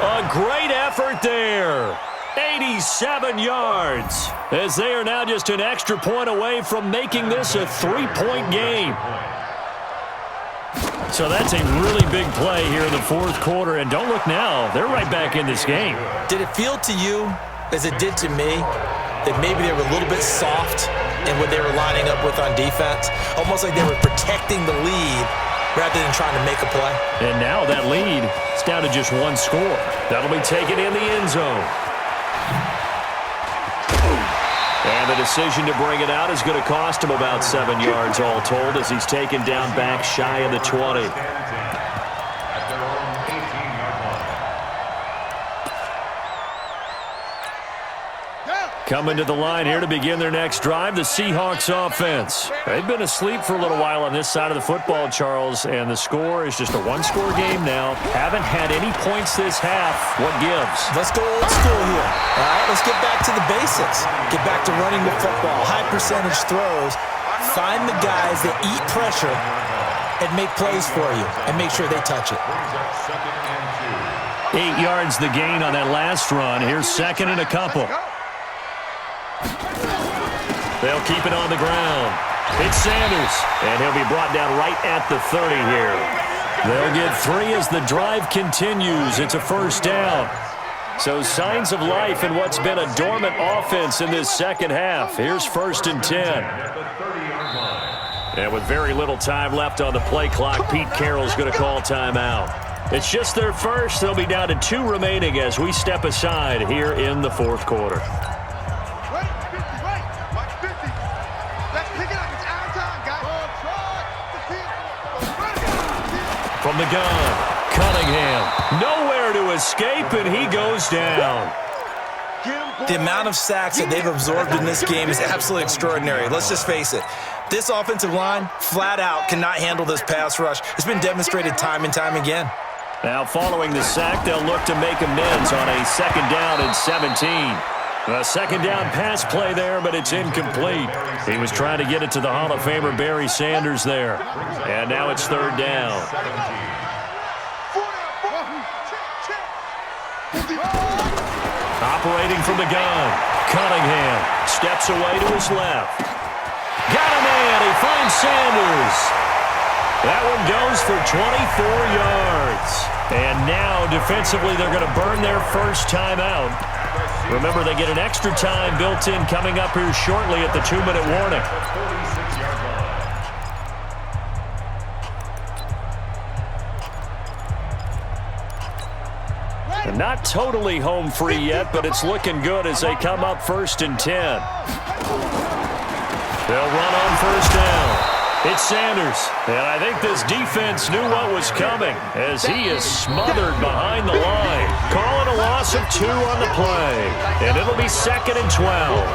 A great effort there. 87 yards, as they are now just an extra point away from making this a 3-point game. So that's a really big play here in the fourth quarter, and don't look now, they're right back in this game. Did it feel to you, as it did to me, that maybe they were a little bit soft in what they were lining up with on defense? Almost like they were protecting the lead rather than trying to make a play. And now that lead is down to just one score. That'll be taken in the end zone. And the decision to bring it out is going to cost him about 7 yards all told, as he's taken down back shy of the 20. Coming to the line here to begin their next drive, the Seahawks offense. They've been asleep for a little while on this side of the football, Charles, and the score is just a one-score game now. Haven't had any points this half. What gives? Let's go old school here. All right, let's get back to the basics. Get back to running the football, high percentage throws. Find the guys that eat pressure and make plays for you and make sure they touch it. 8 yards the gain on that last run. Here's second and a couple. They'll keep it on the ground. It's Sanders, and he'll be brought down right at the 30 here. They'll get 3 as the drive continues. It's a first down. So signs of life in what's been a dormant offense in this second half. Here's 1st and 10. And with very little time left on the play clock, Pete Carroll's going to call timeout. It's just their first. They'll be down to 2 remaining as we step aside here in the fourth quarter. From the gun, Cunningham, nowhere to escape, and he goes down. The amount of sacks that they've absorbed in this game is absolutely extraordinary. Let's just face it. This offensive line, flat out, cannot handle this pass rush. It's been demonstrated time and time again. Now, following the sack, they'll look to make amends on a 2nd down and 17. A 2nd down pass play there, but it's incomplete. He was trying to get it to the Hall of Famer Barry Sanders there. And now it's 3rd down. Operating from the gun, Cunningham steps away to his left. Got a man, he finds Sanders. That one goes for 24 yards. And now, defensively, they're going to burn their first timeout. Remember, they get an extra time built in coming up here shortly at the 2-minute warning. And not totally home free yet, but it's looking good as they come up 1st and 10. They'll run on 1st down. It's Sanders, and I think this defense knew what was coming as he is smothered behind the line. Calling a loss of 2 on the play, and it'll be 2nd and 12.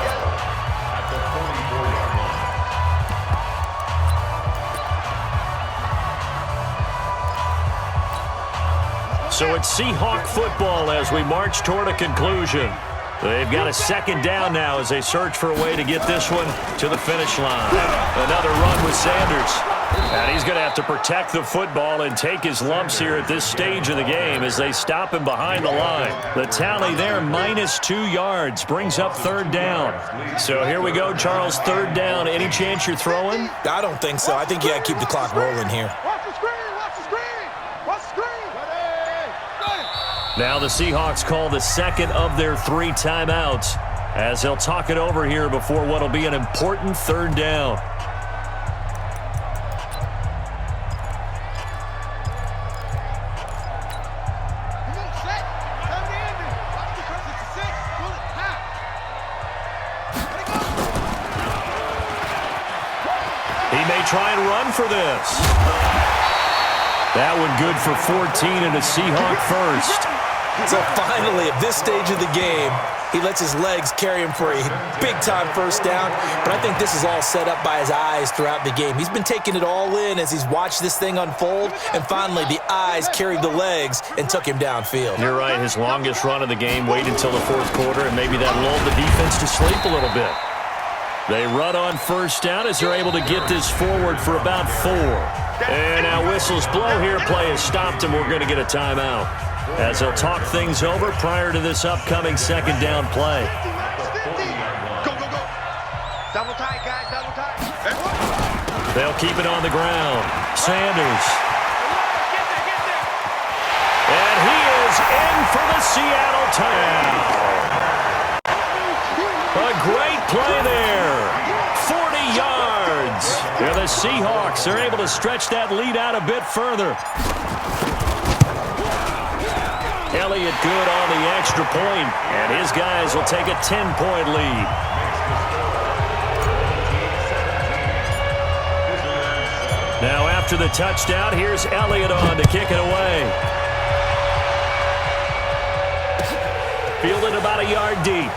So it's Seahawk football as we march toward a conclusion. They've got a 2nd down now as they search for a way to get this one to the finish line. Another run with Sanders. And he's going to have to protect the football and take his lumps here at this stage of the game as they stop him behind the line. The tally there, -2 yards, brings up 3rd down. So here we go, Charles, 3rd down. Any chance you're throwing? I don't think so. I think you got to keep the clock rolling here. Now the Seahawks call the 2nd of their 3 timeouts as they'll talk it over here before what will be an important 3rd down. He may try and run for this. That one good for 14 and a Seahawk first. So finally, at this stage of the game, he lets his legs carry him for a big-time 1st down. But I think this is all set up by his eyes throughout the game. He's been taking it all in as he's watched this thing unfold. And finally, the eyes carried the legs and took him downfield. You're right. His longest run of the game, wait until the 4th quarter, and maybe that lulled the defense to sleep a little bit. They run on 1st down as they're able to get this forward for about 4. And now whistles blow here. Play has stopped, and we're going to get a timeout. as they'll talk things over prior to this upcoming second down play. Go, go, go. Double tight, guys, double tight. They'll keep it on the ground. Sanders. And he is in for the Seattle touchdown. A great play there. 40 yards. And the Seahawks are able to stretch that lead out a bit further. Elliott good on the extra point, and his guys will take a 10-point lead. Now after the touchdown, here's Elliott on to kick it away. Fielded about a yard deep.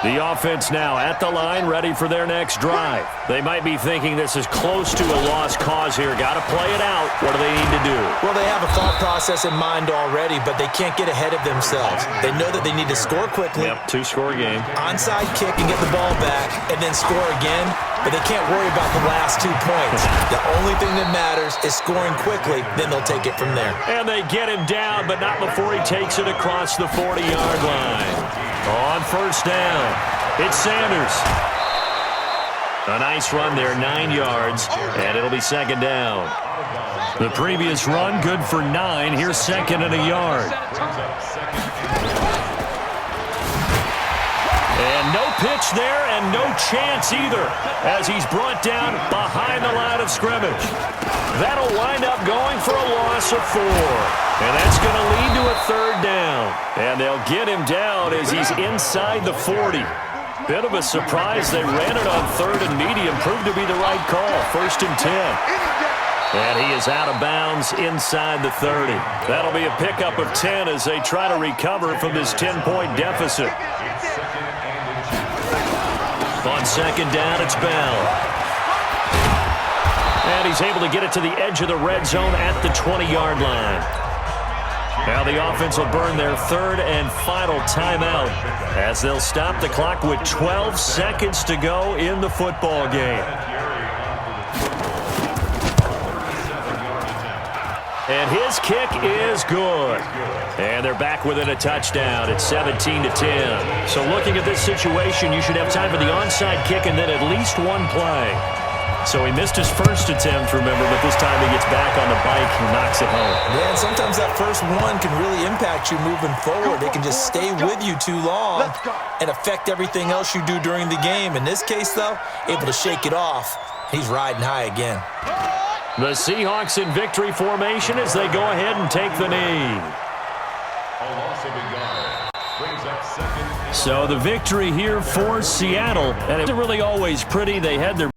The offense now at the line, ready for their next drive. They might be thinking this is close to a lost cause here. Got to play it out. What do they need to do? Well, they have a thought process in mind already, but they can't get ahead of themselves. They know that they need to score quickly. Yep, two-score game. Onside kick and get the ball back, and then score again. But they can't worry about the last 2 points. The only thing that matters is scoring quickly, then they'll take it from there. And they get him down, but not before he takes it across the 40-yard line. On first down, it's Sanders. A nice run there, 9 yards, and it'll be second down. The previous run, good for 9. Here's second and a yard. And no pitch there and no chance either as he's brought down behind the line of scrimmage. That'll wind up going for a loss of 4. And that's going to lead to a third down. And they'll get him down as he's inside the 40. Bit of a surprise. They ran it on third and medium. Proved to be the right call. First and 10. And he is out of bounds inside the 30. That'll be a pickup of 10 as they try to recover from this 10-point deficit. On second down, it's Bell. And he's able to get it to the edge of the red zone at the 20-yard line. Now the offense will burn their third and final timeout as they'll stop the clock with 12 seconds to go in the football game. And his kick is good. And they're back within a touchdown. It's 17-10. So looking at this situation, you should have time for the onside kick and then at least one play. So he missed his first attempt, remember, but this time he gets back on the bike and knocks it home. Yeah, and sometimes that first one can really impact you moving forward. It can just stay with you too long and affect everything else you do during the game. In this case, though, able to shake it off. He's riding high again. The Seahawks in victory formation as they go ahead and take the knee. So the victory here for Seattle, and it wasn't really always pretty. They had their